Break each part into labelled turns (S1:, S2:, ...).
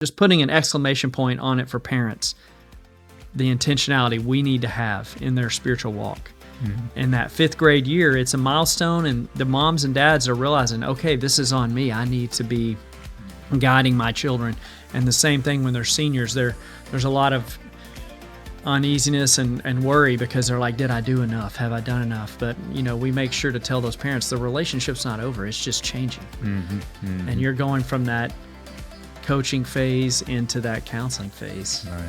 S1: just putting an exclamation point on it for parents, the intentionality we need to have in their spiritual walk. In that 5th grade year, it's a milestone, and the moms and dads are realizing, okay, this is on me. I need to be guiding my children. And the same thing when they're seniors. There's a lot of uneasiness and worry because they're like, did I do enough? Have I done enough? But, we make sure to tell those parents the relationship's not over. It's just changing. And you're going from that coaching phase into that counseling phase.
S2: All right.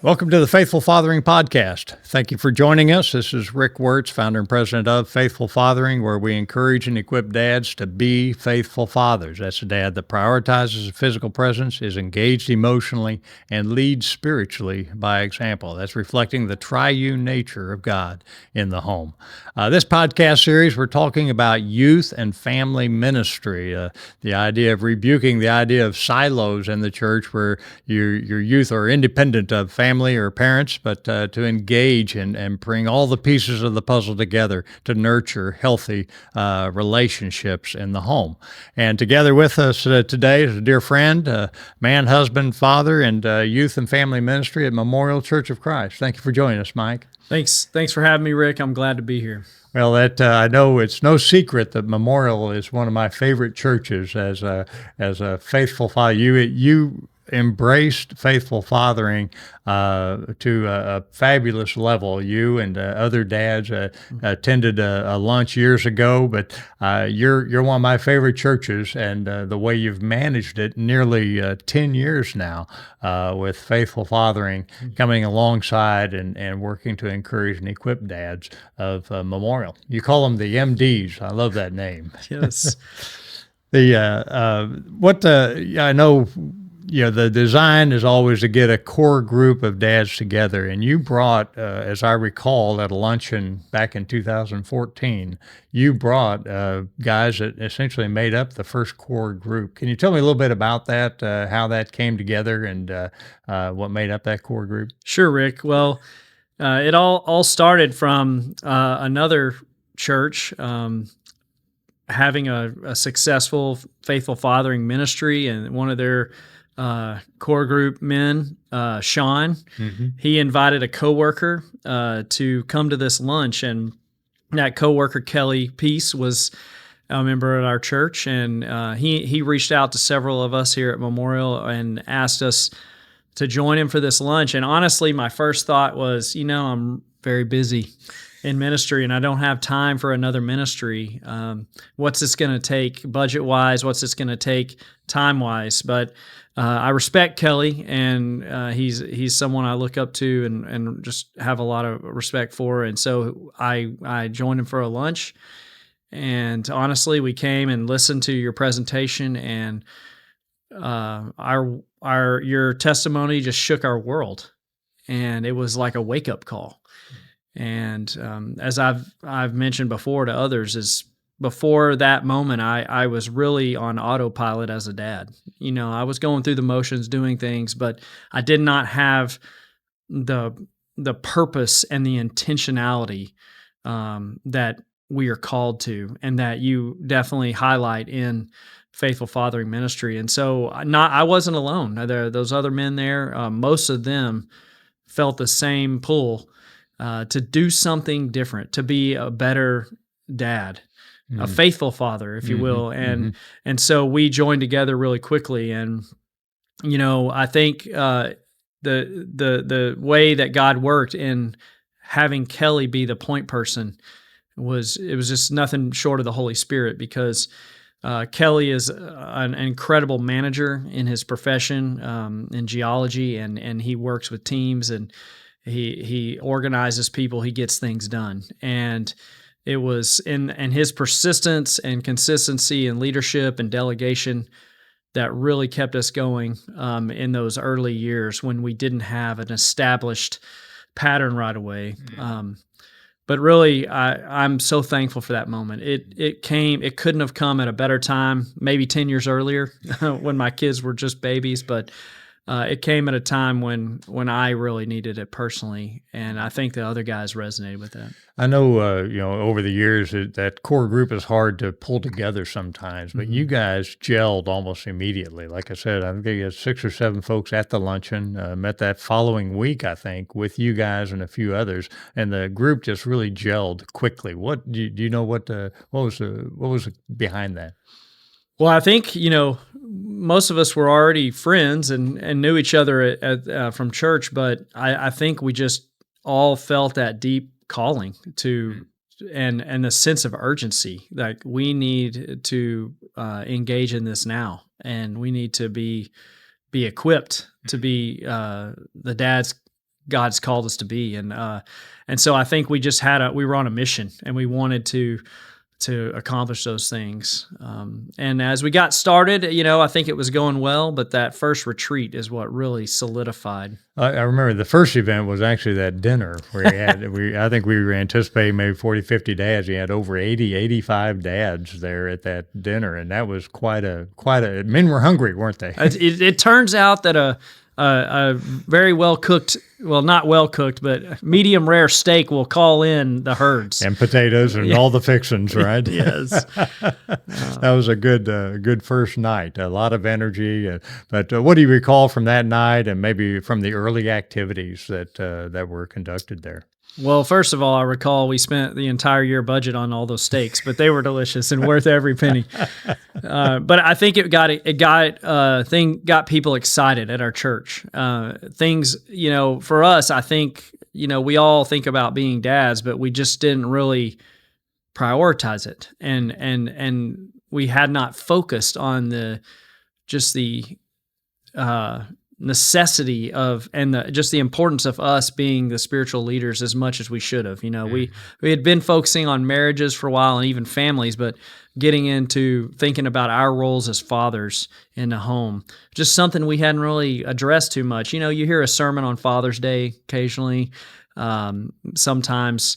S2: Welcome to the Faithful Fathering Podcast. Thank you for joining us. This is Rick Wirtz, founder and president of Faithful Fathering, where we encourage and equip dads to be faithful fathers. That's a dad that prioritizes a physical presence, is engaged emotionally, and leads spiritually by example. That's reflecting the triune nature of God in the home. This podcast series, we're talking about youth and family ministry, the idea of rebuking the idea of silos in the church where your youth are independent of family or parents, but to engage and bring all the pieces of the puzzle together to nurture healthy relationships in the home. And together with us today is a dear friend, man, husband, father, and youth and family ministry at Memorial Church of Christ. Thank you for joining us, Mike.
S1: Thanks for having me, Rick. I'm glad to be here.
S2: Well, I know it's no secret that Memorial is one of my favorite churches. As a faithful father, you embraced faithful fathering to a fabulous level. You and other dads attended a lunch years ago, but you're one of my favorite churches, and the way you've managed it nearly 10 years now with faithful fathering coming alongside and working to encourage and equip dads of Memorial. You call them the MDs. I love that name.
S1: Yes.
S2: I know. The design is always to get a core group of dads together. And you brought, as I recall, at a luncheon back in 2014, you brought guys that essentially made up the first core group. Can you tell me a little bit about that, how that came together and what made up that core group?
S1: Sure, Rick. Well, it all started from another church having a successful faithful fathering ministry, and one of their core group men, Sean, he invited a coworker to come to this lunch, and that coworker, Kelly Peace, was a member at our church, and he reached out to several of us here at Memorial and asked us to join him for this lunch. And honestly, my first thought was, I'm very busy in ministry, and I don't have time for another ministry. What's this going to take budget-wise? What's this going to take time-wise? But I respect Kelly, and he's someone I look up to and just have a lot of respect for. And so I joined him for a lunch, and honestly, we came and listened to your presentation, and your testimony just shook our world, and it was like a wake-up call. And as I've mentioned before to others, is before that moment, I was really on autopilot as a dad. I was going through the motions, doing things, but I did not have the purpose and the intentionality that we are called to, and that you definitely highlight in Faithful Fathering Ministry. And so I wasn't alone. Those other men there, most of them felt the same pull to do something different, to be a better dad, a faithful father, if you will. And so we joined together really quickly. And, I think the way that God worked in having Kelly be the point person was just nothing short of the Holy Spirit, because Kelly is an incredible manager in his profession, in geology, and he works with teams, and he organizes people, he gets things done. And it was in his persistence and consistency and leadership and delegation that really kept us going in those early years when we didn't have an established pattern right away. But really, I'm so thankful for that moment. It couldn't have come at a better time, maybe 10 years earlier when my kids were just babies, but it came at a time when I really needed it personally, and I think the other guys resonated with that.
S2: I know, over the years that core group is hard to pull together sometimes, but you
S1: Mhm.
S2: guys gelled almost immediately. Like I said, I think you had 6 or 7 folks at the luncheon. Met that following week, I think, with you guys and a few others, and the group just really gelled quickly. Do you know what was behind that?
S1: Well, I think most of us were already friends and knew each other from church, but I think we just all felt that deep calling to and the sense of urgency. Like we need to engage in this now, and we need to be equipped to be the dads God's called us to be, and so I think we just we were on a mission, and we wanted to accomplish those things. And as we got started, I think it was going well, but that first retreat is what really solidified.
S2: I remember the first event was actually that dinner where I think we were anticipating maybe 40, 50 dads. We had over 80, 85 dads there at that dinner. And that was men were hungry, weren't they?
S1: It turns out that a very well cooked, well, not well cooked, but medium rare steak will call in the herds.
S2: And potatoes and all the fixings, right?
S1: Yes.
S2: That was a good first night. A lot of energy. But what do you recall from that night, and maybe from the early activities that were conducted there?
S1: Well, first of all, I recall we spent the entire year budget on all those steaks, but they were delicious and worth every penny. But I think it got people excited at our church. Things, for us, I think, we all think about being dads, but we just didn't really prioritize it, and we had not focused on the necessity of just the importance of us being the spiritual leaders as much as we should have. We had been focusing on marriages for a while and even families, but getting into thinking about our roles as fathers in the home, just something we hadn't really addressed too much. You hear a sermon on Father's Day occasionally, sometimes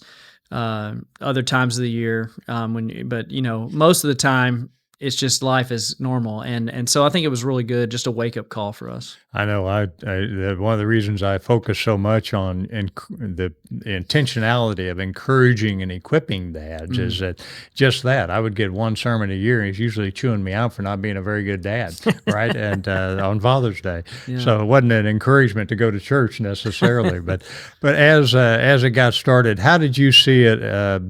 S1: other times of the year, but most of the time it's just life is normal, and so I think it was really good, just a wake up call for us.
S2: I know. One of the reasons I focus so much on the intentionality of encouraging and equipping dads is that I would get one sermon a year, and he's usually chewing me out for not being a very good dad, right? And on Father's Day, so it wasn't an encouragement to go to church necessarily, but as it got started, how did you see it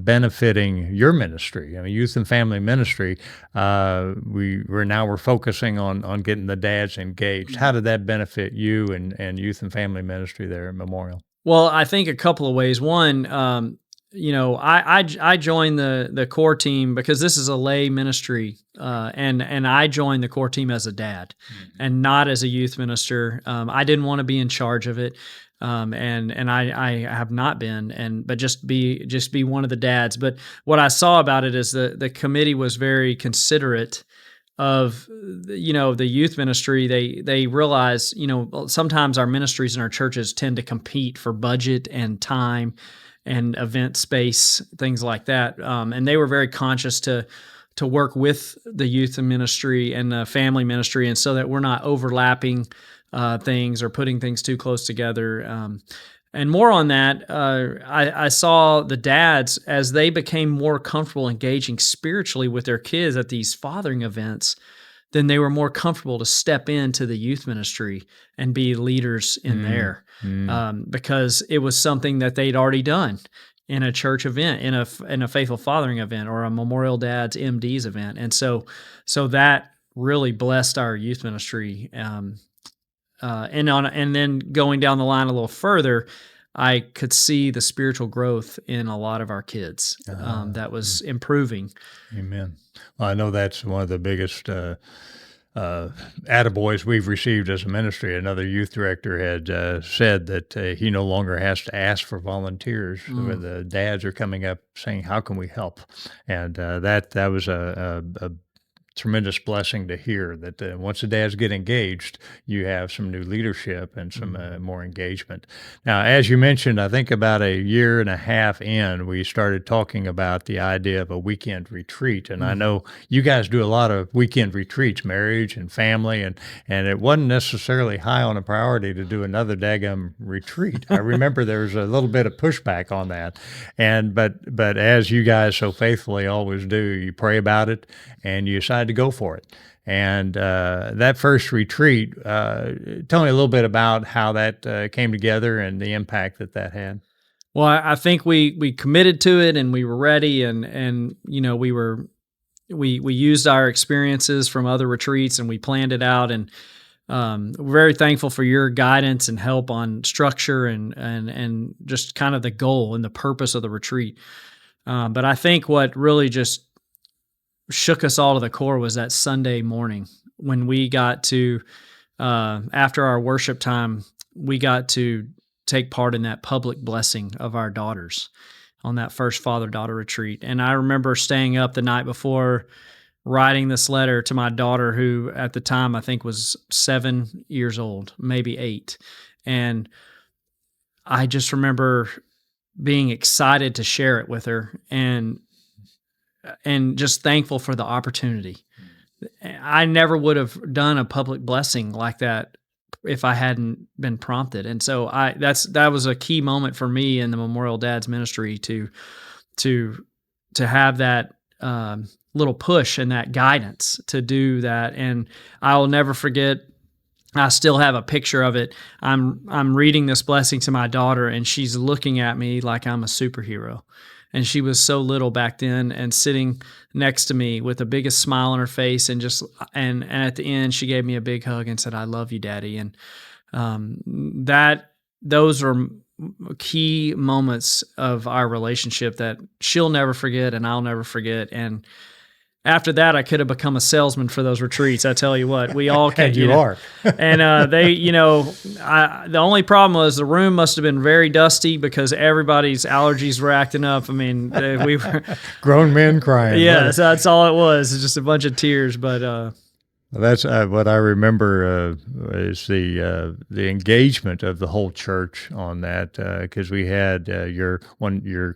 S2: benefiting your ministry? I mean, youth and family ministry. We're focusing on getting the dads engaged. How did that benefit you and youth and family ministry there at Memorial?
S1: Well, I think a couple of ways. One, I joined the core team because this is a lay ministry, and I joined the core team as a dad, and not as a youth minister. I didn't want to be in charge of it. And I have not been, but just be one of the dads. But what I saw about it is the committee was very considerate of the youth ministry. They realize sometimes our ministries in our churches tend to compete for budget and time and event space, things like that. And they were very conscious to work with the youth ministry and the family ministry, and so that we're not overlapping things or putting things too close together. And more on that, I saw the dads, as they became more comfortable engaging spiritually with their kids at these fathering events, then they were more comfortable to step into the youth ministry and be leaders in there, because it was something that they'd already done in a church event, in a faithful fathering event, or a Memorial Dads MDs event. And so that really blessed our youth ministry. And then going down the line a little further, I could see the spiritual growth in a lot of our kids that was improving.
S2: Amen. Well, I know that's one of the biggest attaboys we've received as a ministry. Another youth director had said that he no longer has to ask for volunteers. Where the dads are coming up saying, "How can we help?" And that was a tremendous blessing to hear that once the dads get engaged, you have some new leadership and some more engagement. Now, as you mentioned, I think about a year and a half in, we started talking about the idea of a weekend retreat. And I know you guys do a lot of weekend retreats, marriage and family, and it wasn't necessarily high on a priority to do another daggum retreat. I remember there was a little bit of pushback on that. But as you guys so faithfully always do, you pray about it and you decide to go for it. And that first retreat, tell me a little bit about how that came together and the impact that that had.
S1: Well, I think we committed to it and we were ready, and we used our experiences from other retreats and we planned it out, and we're very thankful for your guidance and help on structure and just kind of the goal and the purpose of the retreat. But I think what really just shook us all to the core was that Sunday morning when we got to, after our worship time, we got to take part in that public blessing of our daughters on that first father-daughter retreat. And I remember staying up the night before, writing this letter to my daughter, who at the time I think was 7 years old, maybe 8. And I just remember being excited to share it with her and just thankful for the opportunity. I never would have done a public blessing like that if I hadn't been prompted. And so that was a key moment for me in the Memorial Dads ministry to have that little push and that guidance to do that. And I'll never forget, I still have a picture of it. I'm reading this blessing to my daughter and she's looking at me like I'm a superhero. And she was so little back then and sitting next to me with the biggest smile on her face, and at the end she gave me a big hug and said, "I love you, Daddy." And those are key moments of our relationship that she'll never forget and I'll never forget. And after that, I could have become a salesman for those retreats. I tell you what, we all can.
S2: And you are.
S1: And the only problem was the room must have been very dusty because everybody's allergies were acting up. I mean, we were
S2: grown men crying.
S1: Yeah, so that's all it was. It's just a bunch of tears. But
S2: that's what I remember is the engagement of the whole church on that, because we had your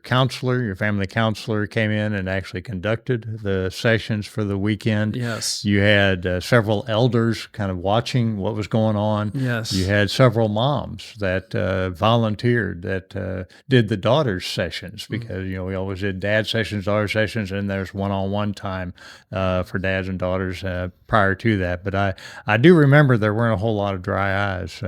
S2: counselor, your family counselor, came in and actually conducted the sessions for the weekend.
S1: Yes.
S2: You had several elders kind of watching what was going on.
S1: Yes.
S2: You had several moms that volunteered that did the daughters sessions, because we always did dad sessions, daughter sessions, and there's one-on-one time for dads and daughters prior to that. But I do remember there weren't a whole lot of dry eyes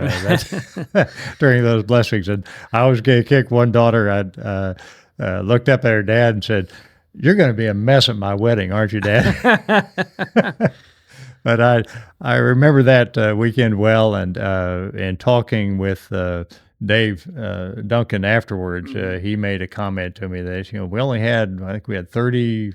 S2: during those blessings. And I always get a kick. One daughter, I looked up at her dad and said, "You're going to be a mess at my wedding, aren't you, Dad?" But I remember that weekend well, and talking with Dave Duncan afterwards, he made a comment to me that we only had, I think we had 30,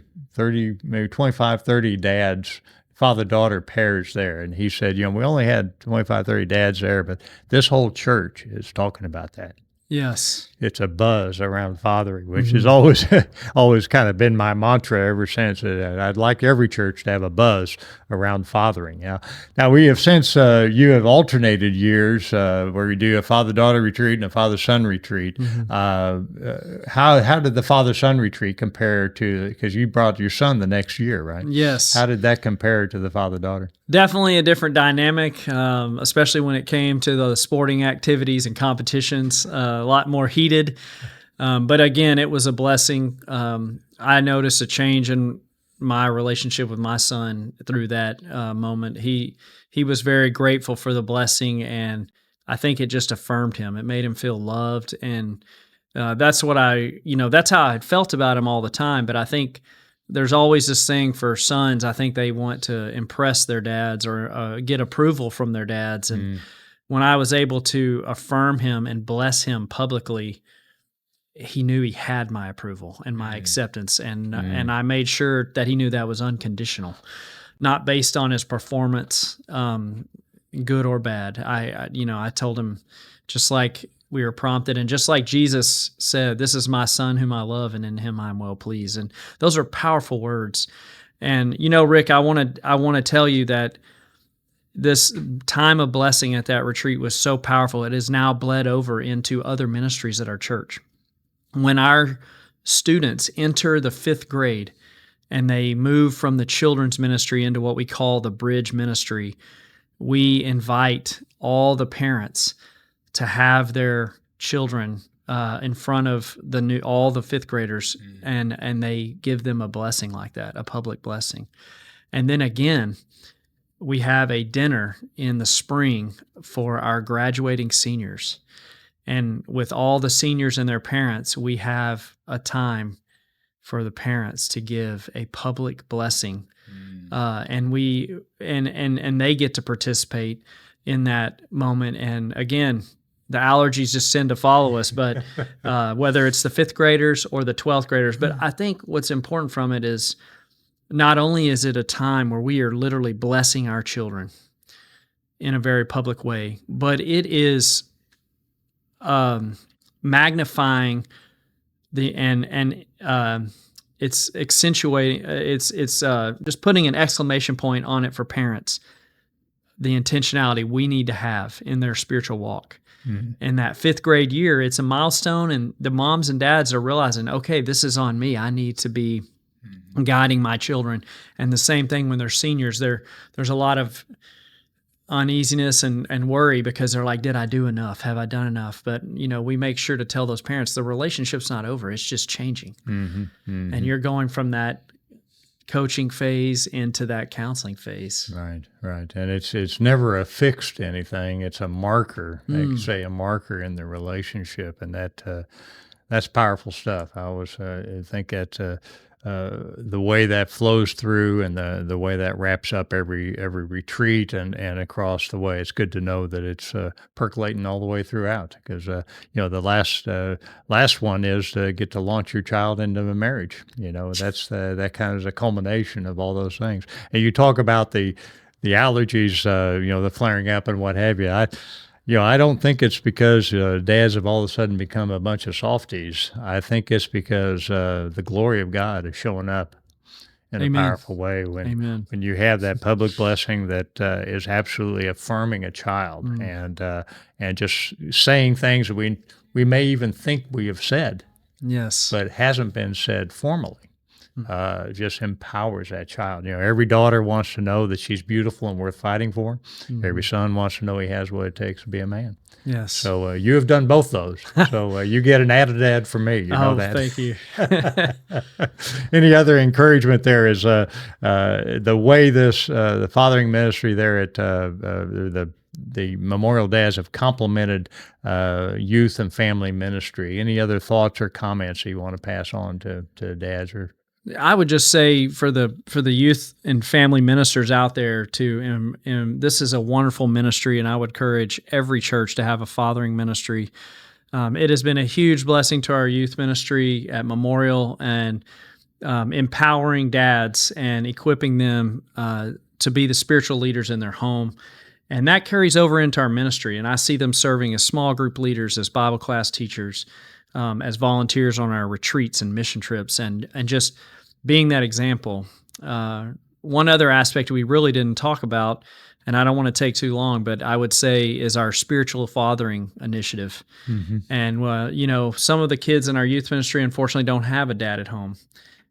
S2: maybe 25, 30 dads, father-daughter pairs there. And he said, we only had 25, 30 dads there, but this whole church is talking about that.
S1: Yes.
S2: It's a buzz around fathering, which has always kind of been my mantra ever since. I'd like every church to have a buzz around fathering. Now we have since you have alternated years where we do a father-daughter retreat and a father-son retreat. How did the father-son retreat compare to, because you brought your son the next year, right?
S1: Yes.
S2: How did that compare to the father-daughter?
S1: Definitely a different dynamic, especially when it came to the sporting activities and competitions, a lot more heated. But again, it was a blessing. I noticed a change in my relationship with my son through that moment. He was very grateful for the blessing, and I think it just affirmed him. It made him feel loved, and that's what that's how I felt about him all the time. But I think there's always this thing for sons. I think they want to impress their dads or get approval from their dads. And when I was able to affirm him and bless him publicly, he knew he had my approval and my acceptance. And I made sure that he knew that was unconditional, not based on his performance, good or bad. I told him, just like we were prompted, and just like Jesus said, "This is my son whom I love, and in him I am well pleased." And those are powerful words. And Rick, I want to tell you that this time of blessing at that retreat was so powerful. It has now bled over into other ministries at our church. When our students enter the 5th grade and they move from the children's ministry into what we call the bridge ministry, we invite all the parents to have their children in front of all the 5th graders, and they give them a blessing like that, a public blessing. And then again, we have a dinner in the spring for our graduating seniors. And with all the seniors and their parents, we have a time for the parents to give a public blessing. And they get to participate in that moment. And again, the allergies just tend to follow us, but whether it's the 5th graders or the 12th graders. But I think what's important from it is not only is it a time where we are literally blessing our children in a very public way, but it is magnifying it's accentuating. It's just putting an exclamation point on it for parents. The intentionality we need to have in their spiritual walk. In that 5th grade year, it's a milestone, and the moms and dads are realizing, okay, this is on me. I need to be guiding my children. And the same thing when they're seniors. There's a lot of uneasiness and worry because they're like, did I do enough? Have I done enough? But, we make sure to tell those parents the relationship's not over. It's just changing. And you're going from that coaching phase into that counseling phase.
S2: Right. And it's never a fixed anything. It's a marker. They can say a marker in the relationship, and that's powerful stuff. I always think that the way that flows through and the way that wraps up every retreat and across the way, it's good to know that it's percolating all the way throughout, because the last one is to get to launch your child into a marriage. That's that kind of the culmination of all those things. And you talk about the allergies, the flaring up and what have you. I don't think it's because dads have all of a sudden become a bunch of softies. I think it's because the glory of God is showing up in
S1: Amen.
S2: a powerful way when you have that public blessing that is absolutely affirming a child and just saying things that we may even think we have said,
S1: yes,
S2: but hasn't been said formally. Just empowers that child. Every daughter wants to know that she's beautiful and worth fighting for. Every son wants to know he has what it takes to be a man.
S1: Yes.
S2: So you have done both those. So you get an added ad from me. You know that.
S1: Thank you.
S2: Any other encouragement there is the way the fathering ministry there at the Memorial Dads have complemented youth and family ministry. Any other thoughts or comments that you want to pass on to dads? Or
S1: I would just say for the youth and family ministers out there this is a wonderful ministry, and I would encourage every church to have a fathering ministry. It has been a huge blessing to our youth ministry at Memorial, and empowering dads and equipping them to be the spiritual leaders in their home. And that carries over into our ministry, and I see them serving as small group leaders, as Bible class teachers, as volunteers on our retreats and mission trips, and just being that example. One other aspect we really didn't talk about, and I don't want to take too long, but I would say is our spiritual fathering initiative. And, some of the kids in our youth ministry unfortunately don't have a dad at home.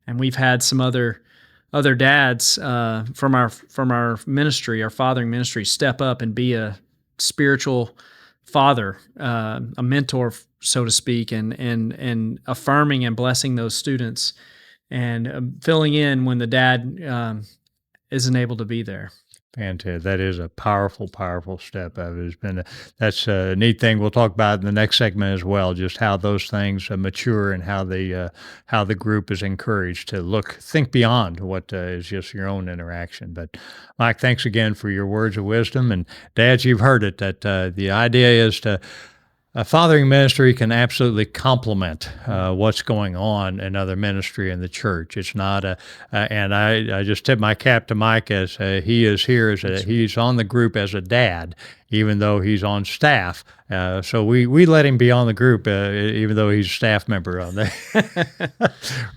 S1: And we've had some other dads from our ministry, our fathering ministry, step up and be a spiritual father, a mentor, so to speak, and affirming and blessing those students, and filling in when the dad isn't able to be there.
S2: Fantastic. That is a powerful, powerful step. That's a neat thing. We'll talk about in the next segment as well, just how those things mature and how the group is encouraged to think beyond what is just your own interaction. But Mike, thanks again for your words of wisdom. And dads, you've heard it, that the idea is to a fathering ministry can absolutely complement what's going on in other ministry in the church. It's not and I just tip my cap to Mike as he is here he's on the group as a dad, even though he's on staff. So we let him be on the group, even though he's a staff member on there.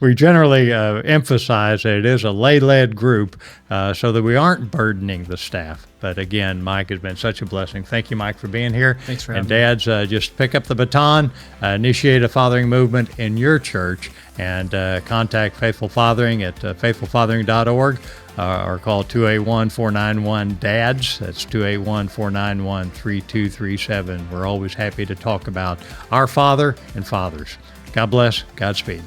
S2: We generally emphasize that it is a lay-led group so that we aren't burdening the staff. But again, Mike has been such a blessing. Thank you, Mike, for being here.
S1: Thanks for
S2: having
S1: me.
S2: And dads, just pick up the baton, initiate a fathering movement in your church, and contact Faithful Fathering at faithfulfathering.org. Or call 281-491-DADS. That's 281-491-3237. We're always happy to talk about our Father and fathers. God bless. Godspeed.